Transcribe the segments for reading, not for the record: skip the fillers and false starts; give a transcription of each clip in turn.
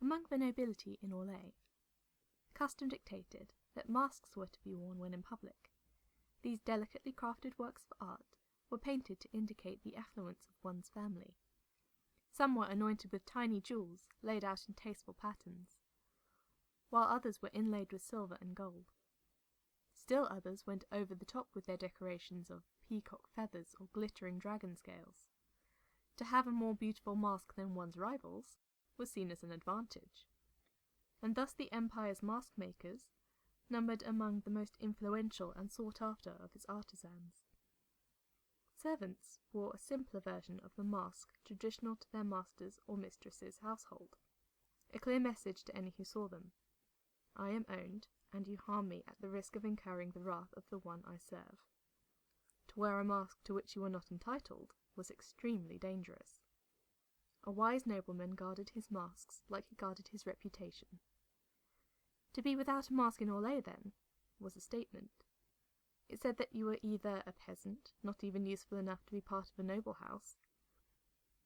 Among the nobility in Orlais, custom dictated that masks were to be worn when in public. These delicately crafted works of art were painted to indicate the affluence of one's family. Some were anointed with tiny jewels laid out in tasteful patterns, while others were inlaid with silver and gold. Still others went over the top with their decorations of peacock feathers or glittering dragon scales. To have a more beautiful mask than one's rivals was seen as an advantage, and thus the empire's mask makers numbered among the most influential and sought after of its artisans. Servants wore a simpler version of the mask traditional to their master's or mistress's household, a clear message to any who saw them: I am owned, and you harm me at the risk of incurring the wrath of the one I serve. To wear a mask to which you were not entitled was extremely dangerous. A wise nobleman guarded his masks like he guarded his reputation. To be without a mask in Orlais, then, was a statement. It said that you were either a peasant, not even useful enough to be part of a noble house,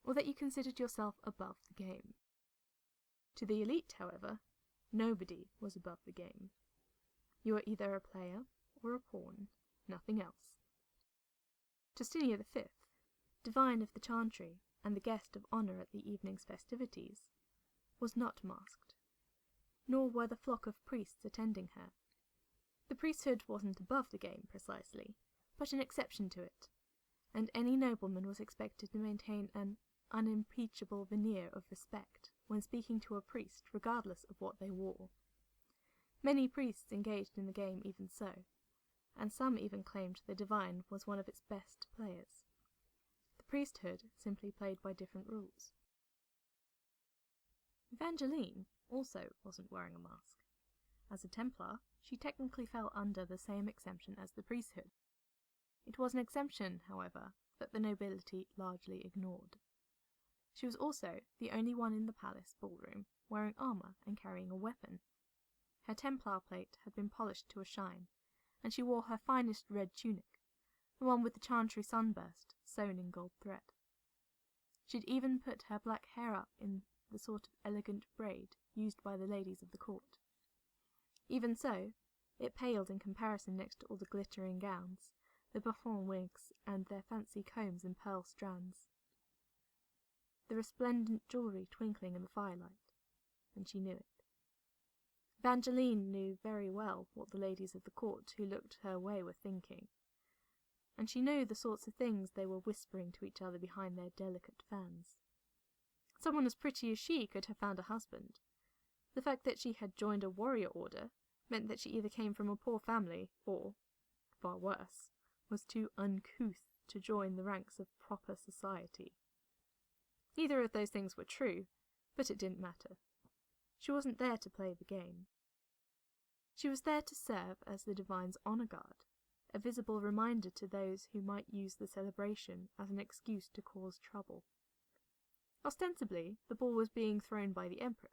or that you considered yourself above the game. To the elite, however, nobody was above the game. You were either a player or a pawn, nothing else. Justinian V, divine of the Chantry and the guest of honour at the evening's festivities, was not masked, nor were the flock of priests attending her. The priesthood wasn't above the game precisely, but an exception to it, and any nobleman was expected to maintain an unimpeachable veneer of respect when speaking to a priest, regardless of what they wore. Many priests engaged in the game even so, and some even claimed the divine was one of its best players. The priesthood simply played by different rules. Evangeline also wasn't wearing a mask. As a Templar, she technically fell under the same exemption as the priesthood. It was an exemption, however, that the nobility largely ignored. She was also the only one in the palace ballroom wearing armour and carrying a weapon. Her Templar plate had been polished to a shine, and she wore her finest red tunic, the one with the Chantry sunburst sewn in gold thread. She'd even put her black hair up in the sort of elegant braid used by the ladies of the court. Even so, it paled in comparison next to all the glittering gowns, the bouffant wigs, and their fancy combs and pearl strands, the resplendent jewellery twinkling in the firelight, and she knew it. Evangeline knew very well what the ladies of the court who looked her way were thinking, and she knew the sorts of things they were whispering to each other behind their delicate fans. Someone as pretty as she could have found a husband. The fact that she had joined a warrior order meant that she either came from a poor family or, far worse, was too uncouth to join the ranks of proper society. Neither of those things were true, but it didn't matter. She wasn't there to play the game. She was there to serve as the divine's honour guard, a visible reminder to those who might use the celebration as an excuse to cause trouble. Ostensibly, the ball was being thrown by the Empress,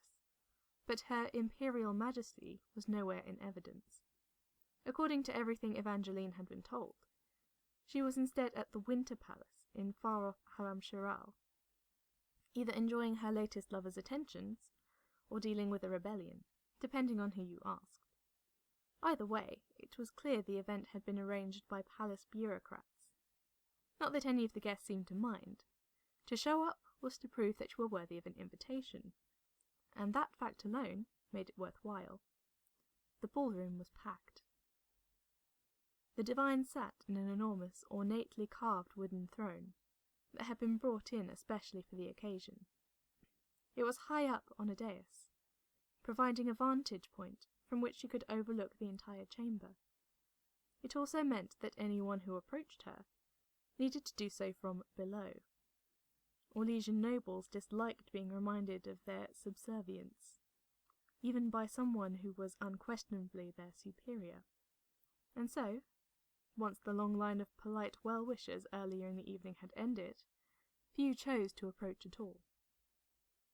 but her Imperial Majesty was nowhere in evidence. According to everything Evangeline had been told, she was instead at the Winter Palace in far-off Haram-Shiral, either enjoying her latest lover's attentions or dealing with a rebellion, depending on who you asked. Either way, it was clear the event had been arranged by palace bureaucrats. Not that any of the guests seemed to mind. To show up was to prove that you were worthy of an invitation, and that fact alone made it worthwhile. The ballroom was packed. The divine sat in an enormous, ornately carved wooden throne that had been brought in especially for the occasion. It was high up on a dais, providing a vantage point from which she could overlook the entire chamber. It also meant that anyone who approached her needed to do so from below. Orlesian nobles disliked being reminded of their subservience, even by someone who was unquestionably their superior. And so, once the long line of polite well-wishers earlier in the evening had ended, few chose to approach at all.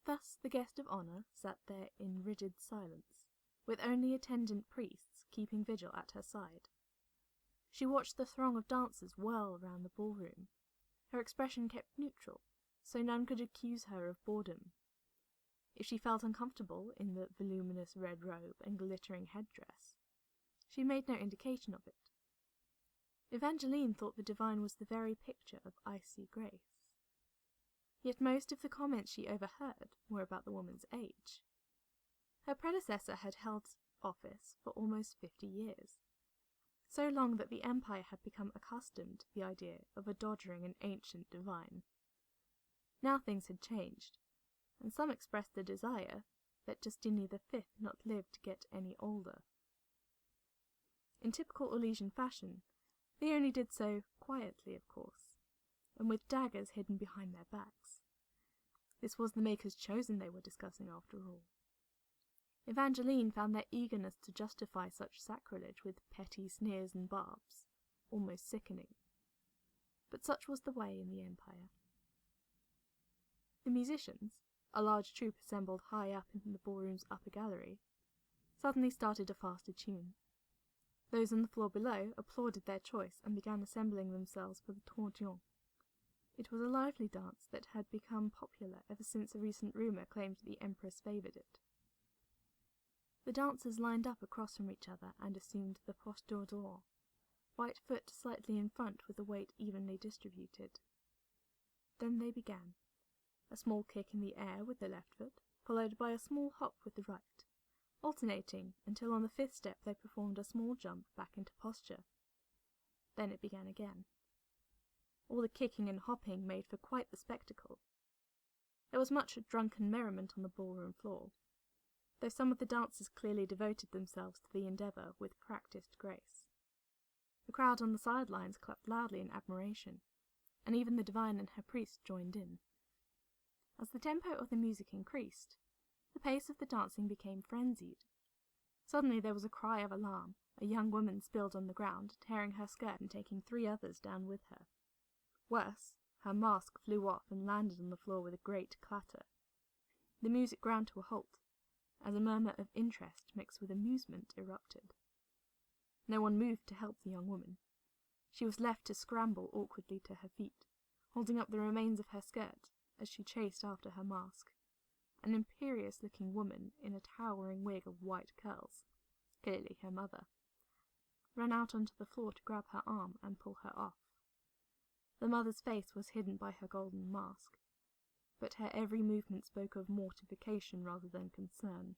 Thus the guest of honour sat there in rigid silence, with only attendant priests keeping vigil at her side. She watched the throng of dancers whirl round the ballroom. Her expression kept neutral, so none could accuse her of boredom. if she felt uncomfortable in the voluminous red robe and glittering headdress. She made no indication of it. Evangeline thought the divine was the very picture of icy grace. Yet most of the comments she overheard were about the woman's age. Her predecessor had held office for almost 50 years, so long that the Empire had become accustomed to the idea of a doddering and ancient divine. Now things had changed, and some expressed the desire that Justinian V not live to get any older. In typical Orlesian fashion, they only did so quietly, of course, and with daggers hidden behind their backs. This was the Maker's chosen they were discussing after all. Evangeline found their eagerness to justify such sacrilege with petty sneers and barbs almost sickening. But such was the way in the Empire. The musicians, a large troop assembled high up in the ballroom's upper gallery, suddenly started a faster tune. Those on the floor below applauded their choice and began assembling themselves for the tourbillon. It was a lively dance that had become popular ever since a recent rumour claimed the Empress favoured it. The dancers lined up across from each other and assumed the posture d'or, right foot slightly in front with the weight evenly distributed. Then they began. A small kick in the air with the left foot, followed by a small hop with the right, alternating until on the 5th step they performed a small jump back into posture. Then it began again. All the kicking and hopping made for quite the spectacle. There was much drunken merriment on the ballroom floor, though some of the dancers clearly devoted themselves to the endeavour with practised grace. The crowd on the sidelines clapped loudly in admiration, and even the divine and her priest joined in. As the tempo of the music increased, the pace of the dancing became frenzied. Suddenly there was a cry of alarm. A young woman spilled on the ground, tearing her skirt and taking 3 others down with her. Worse, her mask flew off and landed on the floor with a great clatter. The music ground to a halt, as a murmur of interest mixed with amusement erupted. No one moved to help the young woman. She was left to scramble awkwardly to her feet, holding up the remains of her skirt as she chased after her mask. An imperious-looking woman in a towering wig of white curls, clearly her mother, ran out onto the floor to grab her arm and pull her off. The mother's face was hidden by her golden mask, but her every movement spoke of mortification rather than concern.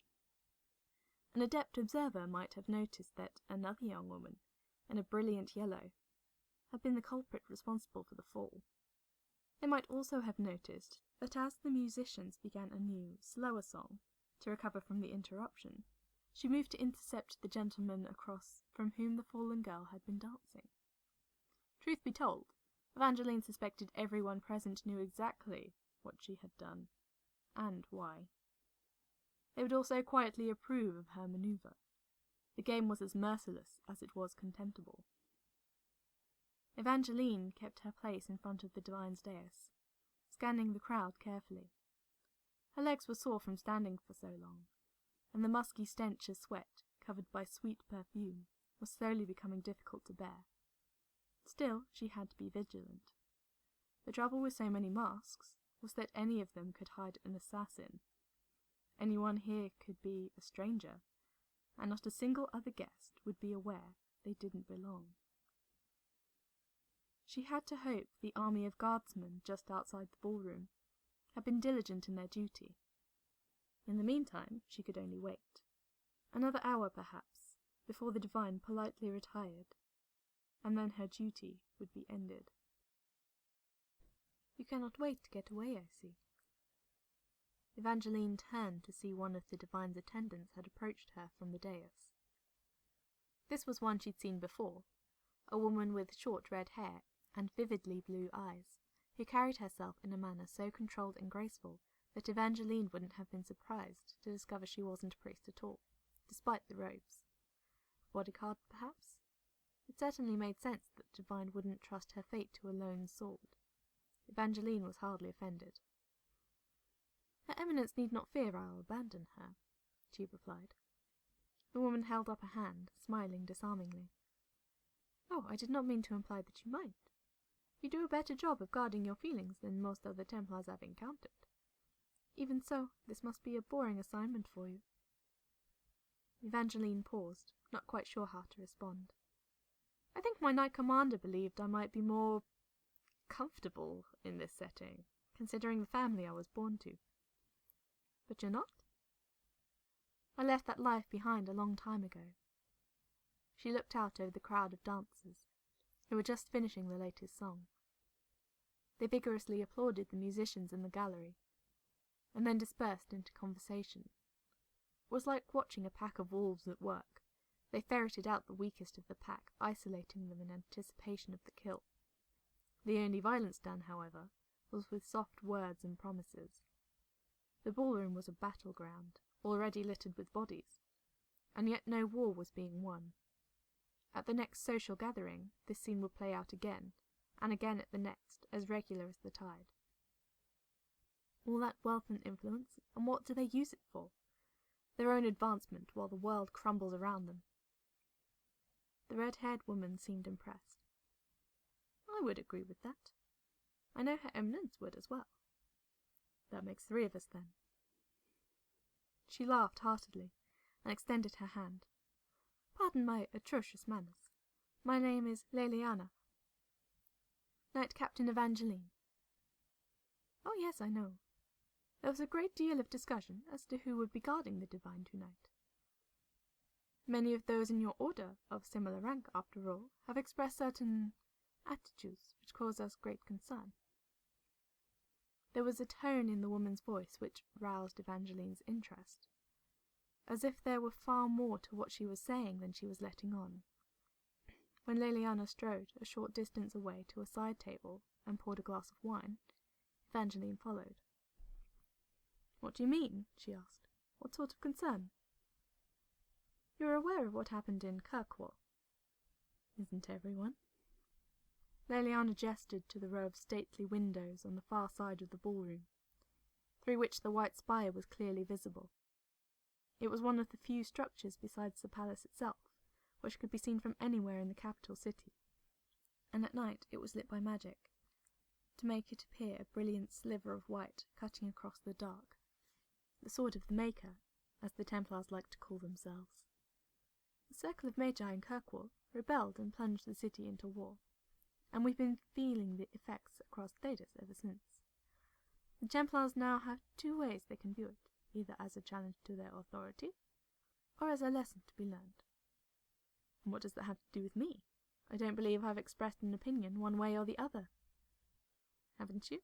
An adept observer might have noticed that another young woman, in a brilliant yellow, had been the culprit responsible for the fall. They might also have noticed that as the musicians began a new, slower song, to recover from the interruption, she moved to intercept the gentleman across from whom the fallen girl had been dancing. Truth be told, Evangeline suspected everyone present knew exactly what she had done, and why. They would also quietly approve of her manoeuvre. The game was as merciless as it was contemptible. Evangeline kept her place in front of the divine's dais, scanning the crowd carefully. Her legs were sore from standing for so long, and the musky stench of sweat, covered by sweet perfume, was slowly becoming difficult to bear. Still, she had to be vigilant. The trouble with so many masks was that any of them could hide an assassin. Anyone here could be a stranger, and not a single other guest would be aware they didn't belong. She had to hope the army of guardsmen just outside the ballroom had been diligent in their duty. In the meantime, she could only wait. Another hour, perhaps, before the divine politely retired, and then her duty would be ended. You cannot wait to get away, I see. Evangeline turned to see one of the divine's attendants had approached her from the dais. This was one she'd seen before, a woman with short red hair and vividly blue eyes, who carried herself in a manner so controlled and graceful that Evangeline wouldn't have been surprised to discover she wasn't a priest at all, despite the robes. Bodyguard, perhaps? It certainly made sense that the divine wouldn't trust her fate to a lone sword. Evangeline was hardly offended. Her Eminence need not fear I'll abandon her, she replied. The woman held up a hand, smiling disarmingly. Oh, I did not mean to imply that you might. You do a better job of guarding your feelings than most other Templars I've encountered. Even so, this must be a boring assignment for you. Evangeline paused, not quite sure how to respond. I think my knight commander believed I might be more comfortable in this setting, considering the family I was born to. But you're not? I left that life behind a long time ago. She looked out over the crowd of dancers, who were just finishing the latest song. They vigorously applauded the musicians in the gallery, and then dispersed into conversation. It was like watching a pack of wolves at work. They ferreted out the weakest of the pack, isolating them in anticipation of the kill. The only violence done, however, was with soft words and promises. The ballroom was a battleground, already littered with bodies, and yet no war was being won. At the next social gathering, this scene would play out again, and again at the next, as regular as the tide. All that wealth and influence, and what do they use it for? Their own advancement while the world crumbles around them. The red-haired woman seemed impressed. I would agree with that. I know Her Eminence would as well. That makes 3 of us then. She laughed heartily, and extended her hand. Pardon my atrocious manners. My name is Leliana. Knight Captain Evangeline. Oh yes, I know. There was a great deal of discussion as to who would be guarding the divine tonight. Many of those in your order, of similar rank after all, have expressed certain attitudes which cause us great concern. There was a tone in the woman's voice which roused Evangeline's interest, as if there were far more to what she was saying than she was letting on. When Leliana strode a short distance away to a side table and poured a glass of wine, Evangeline followed. What do you mean? She asked. What sort of concern? You're aware of what happened in Kirkwall. Isn't everyone? Leliana gestured to the row of stately windows on the far side of the ballroom, through which the white spire was clearly visible. It was one of the few structures besides the palace itself which could be seen from anywhere in the capital city, and at night it was lit by magic, to make it appear a brilliant sliver of white cutting across the dark, the sword of the Maker, as the Templars liked to call themselves. The circle of Magi in Kirkwall rebelled and plunged the city into war, and we've been feeling the effects across Thedas ever since. The Templars now have 2 ways they can view it, either as a challenge to their authority, or as a lesson to be learned. And what does that have to do with me? I don't believe I've expressed an opinion one way or the other. Haven't you?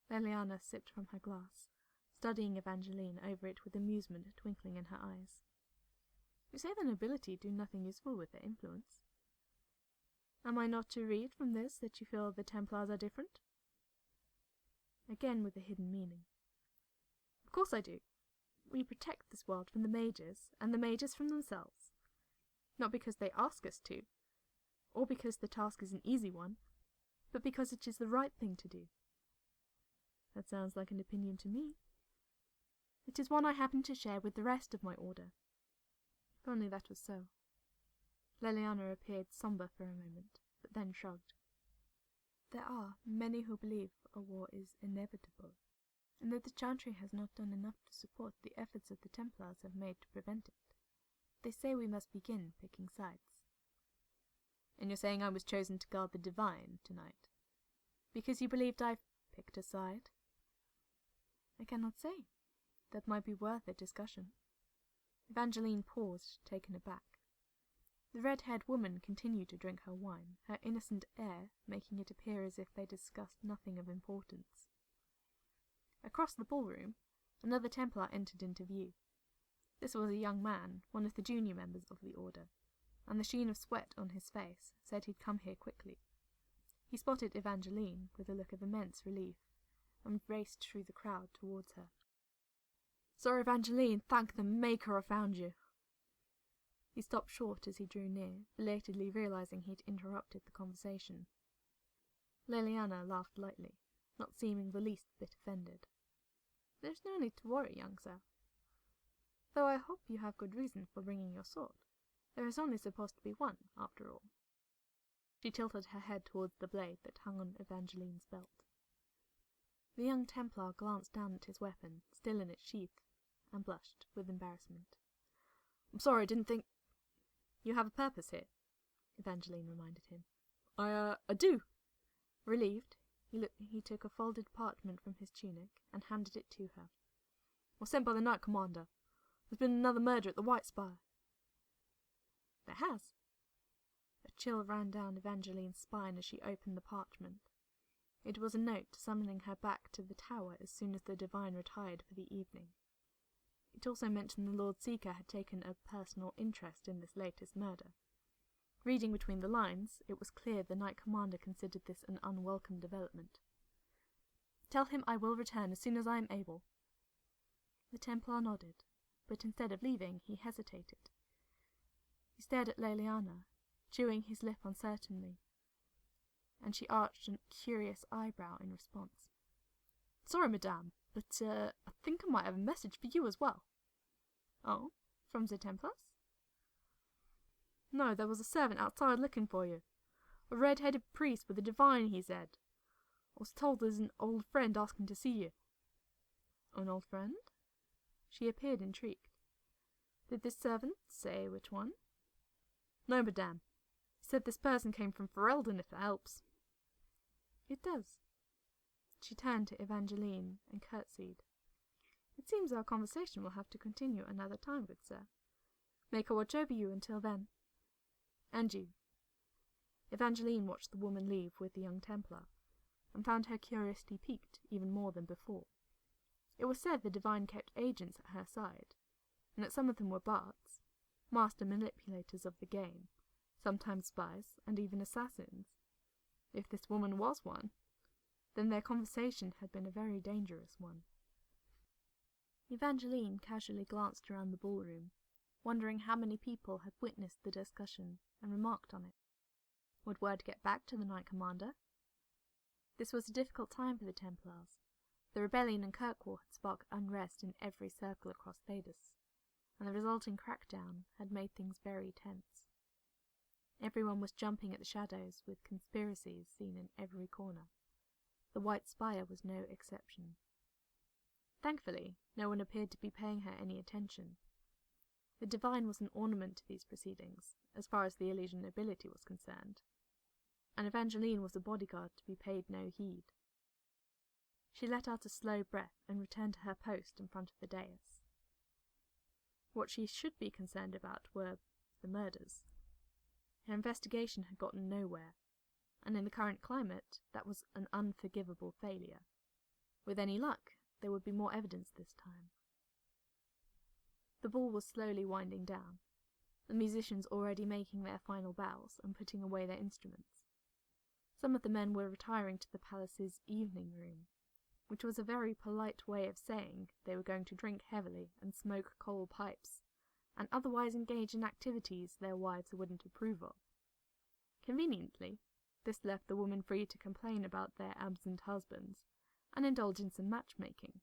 Leliana sipped from her glass, studying Evangeline over it with amusement twinkling in her eyes. You say the nobility do nothing useful with their influence. Am I not to read from this that you feel the Templars are different? Again with a hidden meaning. Of course I do. We protect this world from the mages, and the mages from themselves. Not because they ask us to, or because the task is an easy one, but because it is the right thing to do. That sounds like an opinion to me. It is one I happen to share with the rest of my order. If only that was so. Leliana appeared sombre for a moment, but then shrugged. There are many who believe a war is inevitable, and that the Chantry has not done enough to support the efforts that the Templars have made to prevent it. They say we must begin picking sides. And you're saying I was chosen to guard the divine tonight, because you believed I've picked a side? I cannot say. That might be worth a discussion. Evangeline paused, taken aback. The red-haired woman continued to drink her wine, her innocent air making it appear as if they discussed nothing of importance. Across the ballroom, another Templar entered into view. This was a young man, one of the junior members of the order, and the sheen of sweat on his face said he'd come here quickly. He spotted Evangeline with a look of immense relief, and raced through the crowd towards her. Sir Evangeline, thank the Maker I found you. He stopped short as he drew near, belatedly realizing he'd interrupted the conversation. Leliana laughed lightly, not seeming the least bit offended. There's no need to worry, young sir. Though I hope you have good reason for bringing your sword. There is only supposed to be one, after all. She tilted her head towards the blade that hung on Evangeline's belt. The young Templar glanced down at his weapon, still in its sheath, and blushed with embarrassment. "I'm sorry, I didn't think—" "You have a purpose here," Evangeline reminded him. I do." Relieved, he took a folded parchment from his tunic and handed it to her. "I was sent by the Knight Commander. There's been another murder at the White Spire." "There has?" A chill ran down Evangeline's spine as she opened the parchment. It was a note summoning her back to the tower as soon as the divine retired for the evening. It also mentioned the Lord Seeker had taken a personal interest in this latest murder. Reading between the lines, it was clear the Knight Commander considered this an unwelcome development. "Tell him I will return as soon as I am able." The Templar nodded, but instead of leaving, he hesitated. He stared at Leliana, chewing his lip uncertainly, and she arched a curious eyebrow in response. "Sorry, madame, but I think I might have a message for you as well." "Oh, from the Templars?" "No, there was a servant outside looking for you. A red-headed priest with a divine, he said. I was told there's an old friend asking to see you." "An old friend?" She appeared intrigued. "Did this servant say which one?" "No, madame. He said this person came from Ferelden, if that helps." "It does." She turned to Evangeline and curtsied. "It seems our conversation will have to continue another time, good sir. Make I watch over you until then." "And you." Evangeline watched the woman leave with the young Templar, and found her curiosity piqued even more than before. It was said the divine kept agents at her side, and that some of them were bards, master manipulators of the game, sometimes spies, and even assassins. If this woman was one, then their conversation had been a very dangerous one. Evangeline casually glanced around the ballroom, wondering how many people had witnessed the discussion and remarked on it. Would word get back to the Knight Commander? This was a difficult time for the Templars. The rebellion in Kirkwall had sparked unrest in every circle across Thedas, and the resulting crackdown had made things very tense. Everyone was jumping at the shadows, with conspiracies seen in every corner. The White Spire was no exception. Thankfully, no one appeared to be paying her any attention. The divine was an ornament to these proceedings, as far as the Elysian nobility was concerned, and Evangeline was a bodyguard to be paid no heed. She let out a slow breath and returned to her post in front of the dais. What she should be concerned about were the murders. Her investigation had gotten nowhere, and in the current climate, that was an unforgivable failure. With any luck, there would be more evidence this time. The ball was slowly winding down, the musicians already making their final bows and putting away their instruments. Some of the men were retiring to the palace's evening room, which was a very polite way of saying they were going to drink heavily and smoke coal pipes, and otherwise engage in activities their wives wouldn't approve of. Conveniently, this left the women free to complain about their absent husbands and indulge in some matchmaking.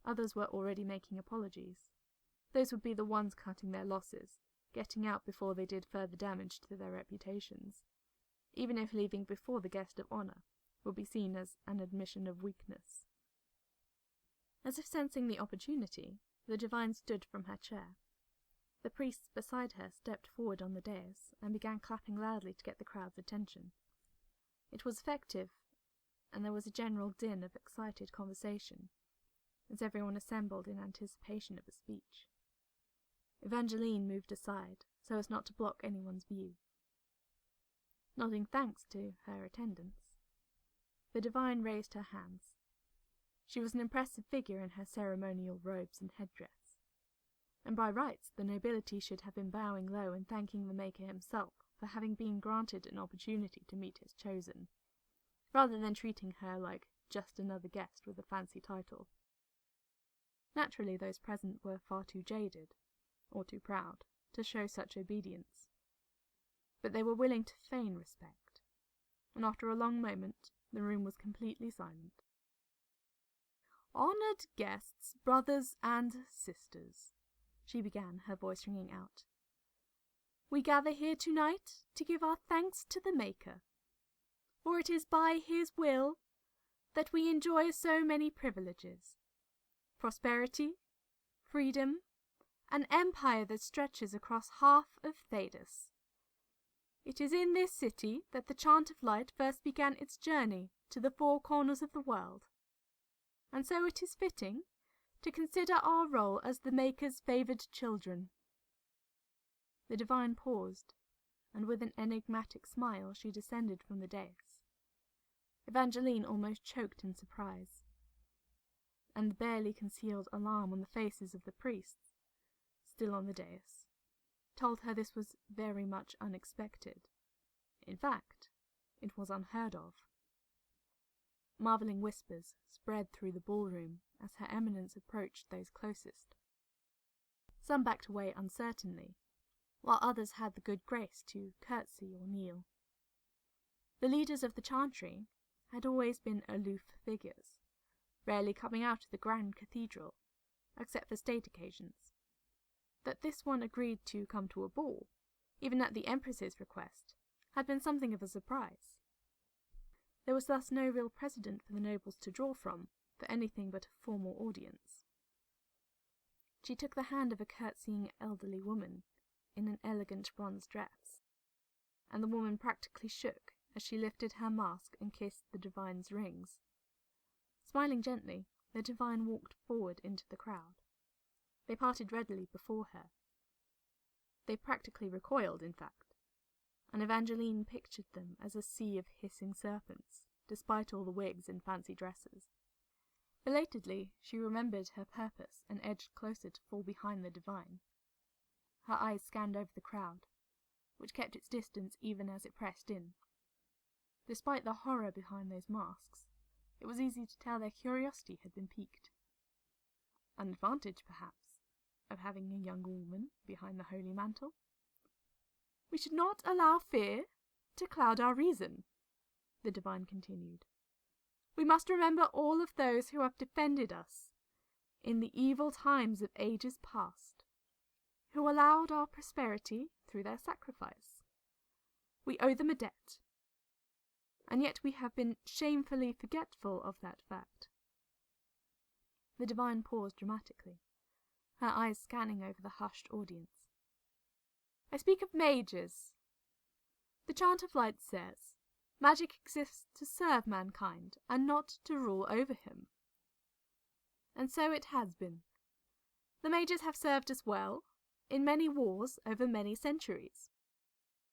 Others were already making apologies. Those would be the ones cutting their losses, getting out before they did further damage to their reputations, even if leaving before the guest of honour would be seen as an admission of weakness. As if sensing the opportunity, the divine stood from her chair. The priests beside her stepped forward on the dais and began clapping loudly to get the crowd's attention. It was effective, and there was a general din of excited conversation, as everyone assembled in anticipation of a speech. Evangeline moved aside, so as not to block anyone's view. Nodding thanks to her attendants, the divine raised her hands. She was an impressive figure in her ceremonial robes and headdress, and by rights the nobility should have been bowing low and thanking the Maker himself for having been granted an opportunity to meet his chosen, rather than treating her like just another guest with a fancy title. Naturally, those present were far too jaded, or too proud, to show such obedience, but they were willing to feign respect, and after a long moment the room was completely silent. "Honoured guests, brothers and sisters," she began, her voice ringing out, "we gather here tonight to give our thanks to the Maker, for it is by his will that we enjoy so many privileges, prosperity, freedom, an empire that stretches across half of Thedas. It is in this city that the Chant of Light first began its journey to the four corners of the world, and so it is fitting to consider our role as the Maker's favoured children." The divine paused, and with an enigmatic smile she descended from the dais. Evangeline almost choked in surprise, and the barely concealed alarm on the faces of the priests, still on the dais, told her this was very much unexpected. In fact, it was unheard of. Marvelling whispers spread through the ballroom as Her Eminence approached those closest. Some backed away uncertainly, while others had the good grace to curtsy or kneel. The leaders of the chantry had always been aloof figures, rarely coming out of the grand cathedral, except for state occasions. That this one agreed to come to a ball, even at the Empress's request, had been something of a surprise. There was thus no real precedent for the nobles to draw from for anything but a formal audience. She took the hand of a curtsying elderly woman in an elegant bronze dress, and the woman practically shook as she lifted her mask and kissed the divine's rings. Smiling gently, the divine walked forward into the crowd. They parted readily before her. They practically recoiled, in fact, and Evangeline pictured them as a sea of hissing serpents, despite all the wigs and fancy dresses. Belatedly, she remembered her purpose and edged closer to fall behind the divine. Her eyes scanned over the crowd, which kept its distance even as it pressed in. Despite the horror behind those masks, it was easy to tell their curiosity had been piqued. An advantage, perhaps, of having a young woman behind the holy mantle. "We should not allow fear to cloud our reason," the divine continued. "We must remember all of those who have defended us in the evil times of ages past, who allowed our prosperity through their sacrifice. We owe them a debt, and yet we have been shamefully forgetful of that fact." The divine paused dramatically, her eyes scanning over the hushed audience. "I speak of mages. The Chant of Light says, magic exists to serve mankind and not to rule over him. And so it has been. The mages have served us well, in many wars over many centuries.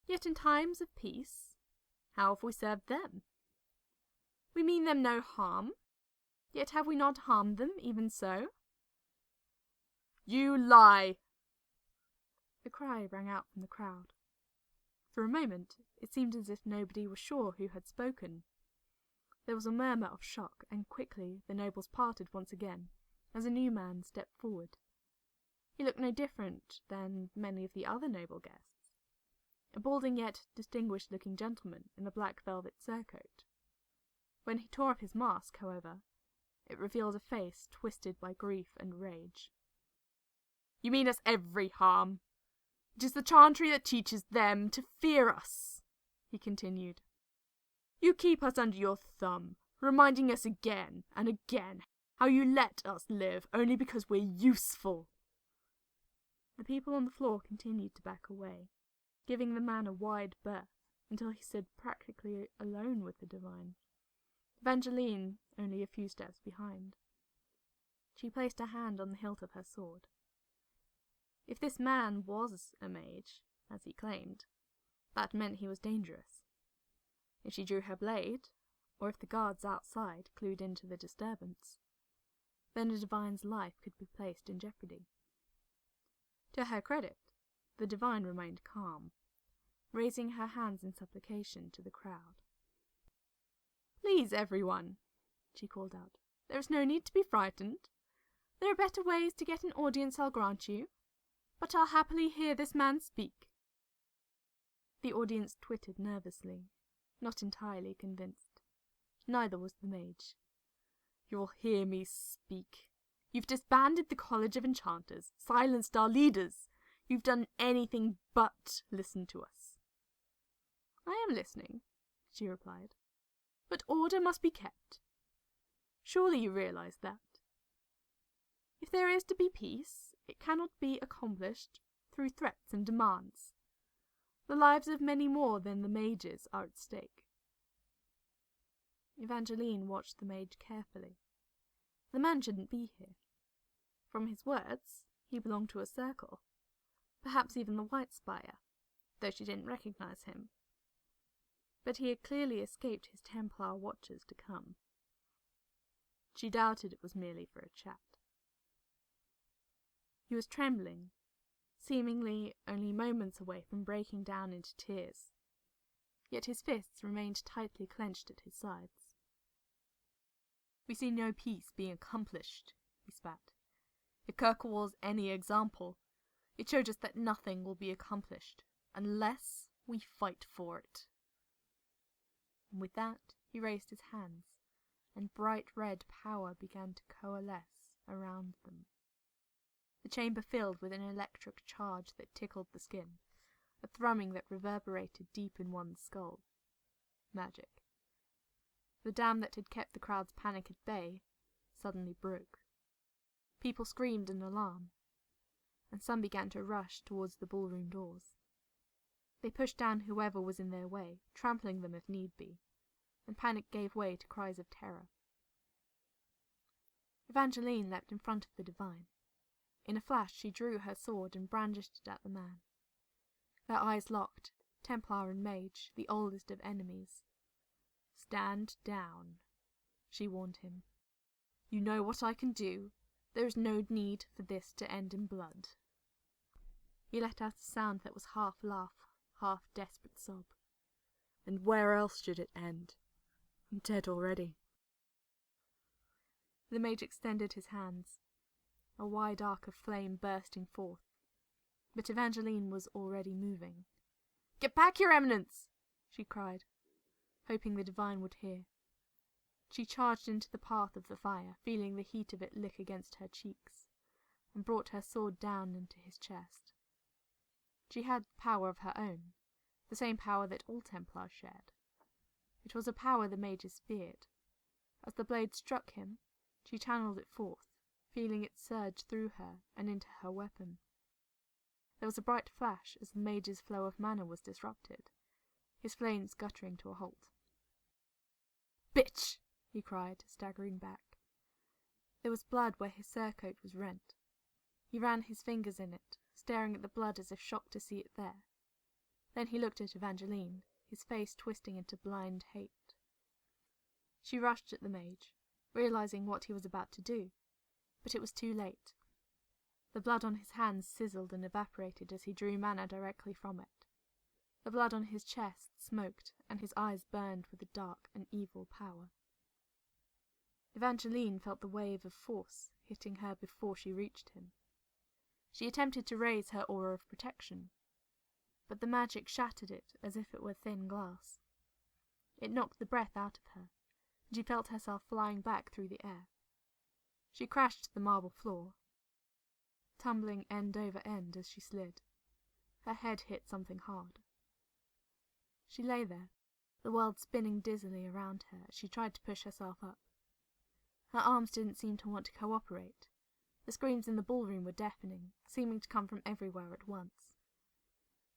Yet in times of peace, how have we served them? We mean them no harm, yet have we not harmed them even so?" "You lie!" The cry rang out from the crowd. For a moment, it seemed as if nobody was sure who had spoken. There was a murmur of shock, and quickly the nobles parted once again, as a new man stepped forward. He looked no different than many of the other noble guests, a balding yet distinguished-looking gentleman in a black velvet surcoat. When he tore off his mask, however, it revealed a face twisted by grief and rage. "You mean us every harm. It is the chantry that teaches them to fear us," he continued. "You keep us under your thumb, reminding us again and again how you let us live only because we're useful." The people on the floor continued to back away, giving the man a wide berth until he stood practically alone with the divine. Evangeline only a few steps behind. She placed a hand on the hilt of her sword. If this man was a mage, as he claimed, that meant he was dangerous. If she drew her blade, or if the guards outside clued into the disturbance, then the divine's life could be placed in jeopardy. To her credit, the divine remained calm, raising her hands in supplication to the crowd. "Please, everyone," she called out, "there is no need to be frightened. There are better ways to get an audience, I'll grant you, but I'll happily hear this man speak." The audience twittered nervously, not entirely convinced. Neither was the mage. "You'll hear me speak. You've disbanded the College of Enchanters, silenced our leaders. You've done anything but listen to us." "I am listening," she replied, "but order must be kept. Surely you realize that. If there is to be peace, it cannot be accomplished through threats and demands. The lives of many more than the mages are at stake. Evangeline watched the mage carefully. The man shouldn't be here. From his words, he belonged to a circle, perhaps even the White Spire, though she didn't recognize him. But he had clearly escaped his Templar watchers to come. She doubted it was merely for a chat. He was trembling, seemingly only moments away from breaking down into tears, yet his fists remained tightly clenched at his sides. "We see no peace being accomplished," he spat. "If Kirkwall's any example, it showed us that nothing will be accomplished unless we fight for it." And with that, he raised his hands, and bright red power began to coalesce around them. The chamber filled with an electric charge that tickled the skin, a thrumming that reverberated deep in one's skull. Magic. The dam that had kept the crowd's panic at bay suddenly broke. People screamed in alarm, and some began to rush towards the ballroom doors. They pushed down whoever was in their way, trampling them if need be, and panic gave way to cries of terror. Evangeline leapt in front of the divine. In a flash she drew her sword and brandished it at the man. Their eyes locked, Templar and mage, the oldest of enemies. "Stand down," she warned him. "You know what I can do. There is no need for this to end in blood." He let out a sound that was half laugh, half desperate sob. "And where else should it end? I'm dead already." The mage extended his hands, a wide arc of flame bursting forth, but Evangeline was already moving. "Get back, Your Eminence!" she cried, hoping the divine would hear. She charged into the path of the fire, feeling the heat of it lick against her cheeks, and brought her sword down into his chest. She had power of her own, the same power that all Templars shared. It was a power the mages feared. As the blade struck him, she channeled it forth, feeling it surge through her and into her weapon. There was a bright flash as the mage's flow of mana was disrupted, his flames guttering to a halt. "Bitch!" he cried, staggering back. There was blood where his surcoat was rent. He ran his fingers in it, staring at the blood as if shocked to see it there. Then he looked at Evangeline, his face twisting into blind hate. She rushed at the mage, realizing what he was about to do, but it was too late. The blood on his hands sizzled and evaporated as he drew mana directly from it. The blood on his chest smoked, and his eyes burned with a dark and evil power. Evangeline felt the wave of force hitting her before she reached him. She attempted to raise her aura of protection, but the magic shattered it as if it were thin glass. It knocked the breath out of her, and she felt herself flying back through the air. She crashed to the marble floor, tumbling end over end as she slid. Her head hit something hard. She lay there, the world spinning dizzily around her as she tried to push herself up. Her arms didn't seem to want to cooperate. The screams in the ballroom were deafening, seeming to come from everywhere at once.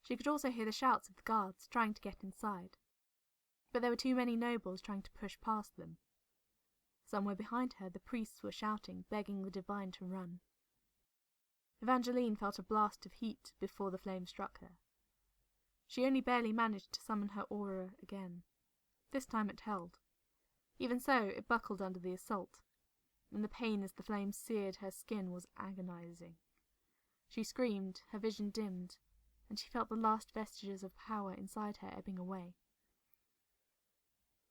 She could also hear the shouts of the guards trying to get inside, but there were too many nobles trying to push past them. Somewhere behind her, the priests were shouting, begging the divine to run. Evangeline felt a blast of heat before the flame struck her. She only barely managed to summon her aura again. This time it held. Even so, it buckled under the assault, and the pain as the flames seared her skin was agonizing. She screamed, her vision dimmed, and she felt the last vestiges of power inside her ebbing away.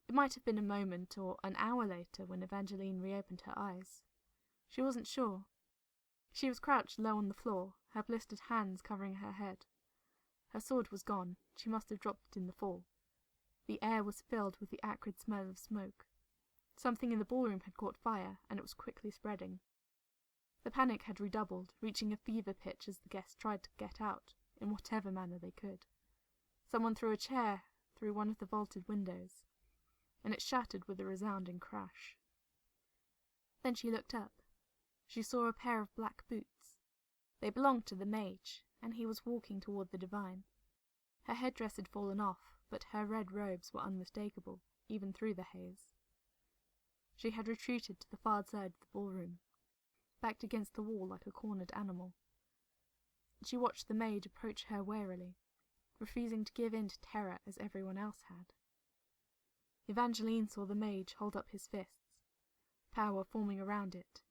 It might have been a moment or an hour later when Evangeline reopened her eyes. She wasn't sure. She was crouched low on the floor, her blistered hands covering her head. Her sword was gone. She must have dropped it in the fall. The air was filled with the acrid smell of smoke. Something in the ballroom had caught fire, and it was quickly spreading. The panic had redoubled, reaching a fever pitch as the guests tried to get out, in whatever manner they could. Someone threw a chair through one of the vaulted windows, and it shattered with a resounding crash. Then she looked up. She saw a pair of black boots. They belonged to the mage, and he was walking toward the divine. Her headdress had fallen off, but her red robes were unmistakable, even through the haze. She had retreated to the far side of the ballroom, backed against the wall like a cornered animal. She watched the mage approach her warily, refusing to give in to terror as everyone else had. Evangeline saw the mage hold up his fists, power forming around it.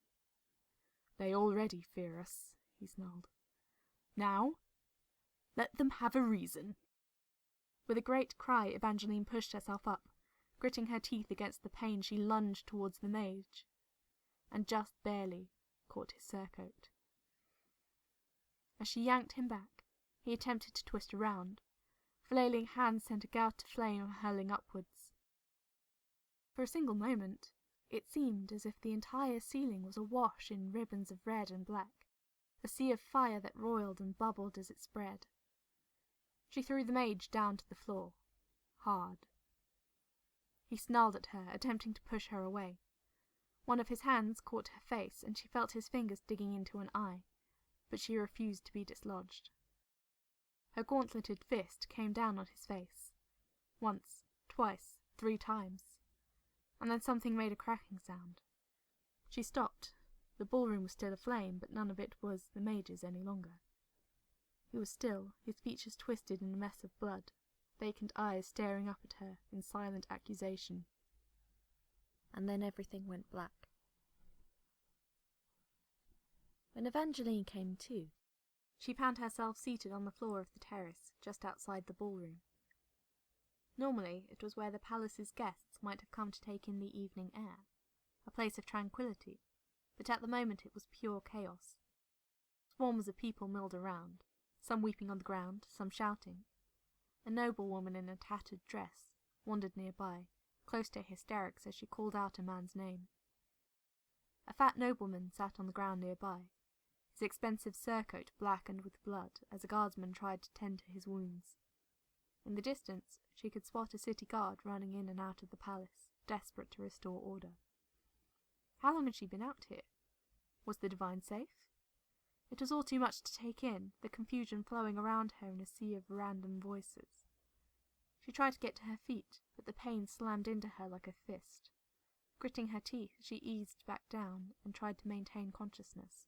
"They already fear us," he snarled. "Now, let them have a reason." With a great cry, Evangeline pushed herself up. Gritting her teeth against the pain, she lunged towards the mage, and just barely caught his surcoat. As she yanked him back, he attempted to twist around. Flailing hands sent a gout of flame hurling upwards. For a single moment, it seemed as if the entire ceiling was awash in ribbons of red and black, a sea of fire that roiled and bubbled as it spread. She threw the mage down to the floor, hard. He snarled at her, attempting to push her away. One of his hands caught her face, and she felt his fingers digging into an eye, but she refused to be dislodged. Her gauntleted fist came down on his face. Once, twice, 3 times. And then something made a cracking sound. She stopped. The ballroom was still aflame, but none of it was the mage's any longer. He was still, his features twisted in a mess of blood, vacant eyes staring up at her in silent accusation. And then everything went black. When Evangeline came to, she found herself seated on the floor of the terrace just outside the ballroom. Normally, it was where the palace's guests might have come to take in the evening air, a place of tranquility, but at the moment it was pure chaos. Swarms of people milled around, some weeping on the ground, some shouting. A noblewoman in a tattered dress wandered nearby, close to hysterics as she called out a man's name. A fat nobleman sat on the ground nearby, his expensive surcoat blackened with blood as a guardsman tried to tend to his wounds. In the distance, she could spot a city guard running in and out of the palace, desperate to restore order. How long had she been out here? Was the divine safe? It was all too much to take in, the confusion flowing around her in a sea of random voices. She tried to get to her feet, but the pain slammed into her like a fist. Gritting her teeth, she eased back down and tried to maintain consciousness.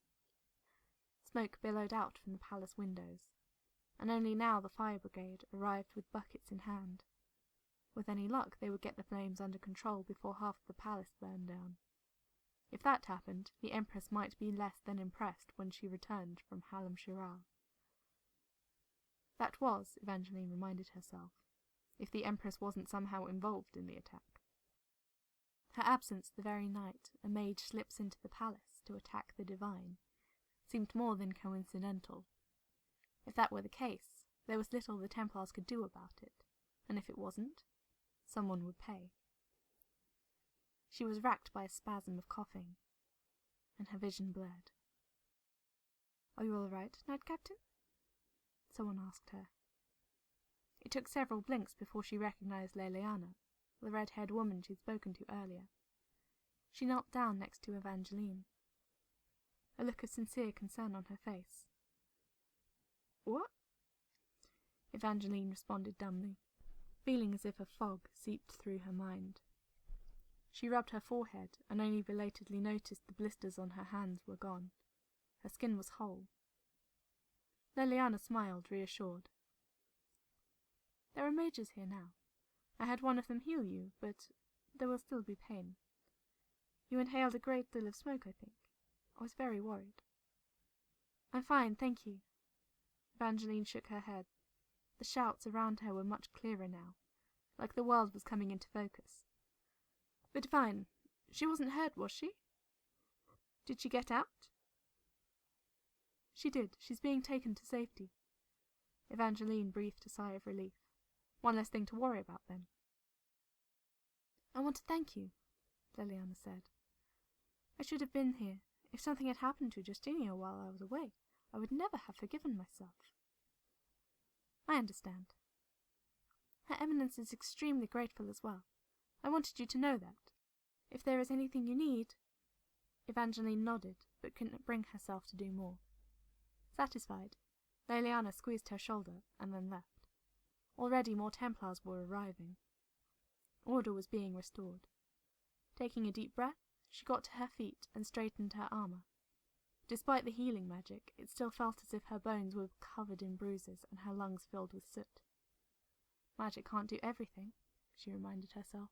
Smoke billowed out from the palace windows, and only now the fire brigade arrived with buckets in hand. With any luck, they would get the flames under control before half the palace burned down. If that happened, the Empress might be less than impressed when she returned from Halam-Shiral. That was, Evangeline reminded herself, if the Empress wasn't somehow involved in the attack. Her absence the very night a mage slips into the palace to attack the divine seemed more than coincidental. If that were the case, there was little the Templars could do about it, and if it wasn't, someone would pay. She was racked by a spasm of coughing, and her vision blurred. "Are you all right, Knight Captain?" someone asked her. It took several blinks before she recognized Leliana, the red-haired woman she'd spoken to earlier. She knelt down next to Evangeline, a look of sincere concern on her face. "What?" Evangeline responded dumbly, feeling as if a fog seeped through her mind. She rubbed her forehead and only belatedly noticed the blisters on her hands were gone. Her skin was whole. Leliana smiled, reassured. "There are mages here now. I had one of them heal you, but there will still be pain. You inhaled a great deal of smoke, I think. I was very worried." "I'm fine, thank you." Evangeline shook her head. The shouts around her were much clearer now, like the world was coming into focus. "The divine, she wasn't hurt, was she? Did she get out?" "She did. She's being taken to safety." Evangeline breathed a sigh of relief. One less thing to worry about, then. "I want to thank you," Leliana said. "I should have been here. If something had happened to Justinia while I was away, I would never have forgiven myself." "I understand. Her Eminence is extremely grateful as well. I wanted you to know that. If there is anything you need..." Evangeline nodded, but couldn't bring herself to do more. Satisfied, Leliana squeezed her shoulder and then left. Already more Templars were arriving. Order was being restored. Taking a deep breath, she got to her feet and straightened her armor. Despite the healing magic, it still felt as if her bones were covered in bruises and her lungs filled with soot. Magic can't do everything, she reminded herself.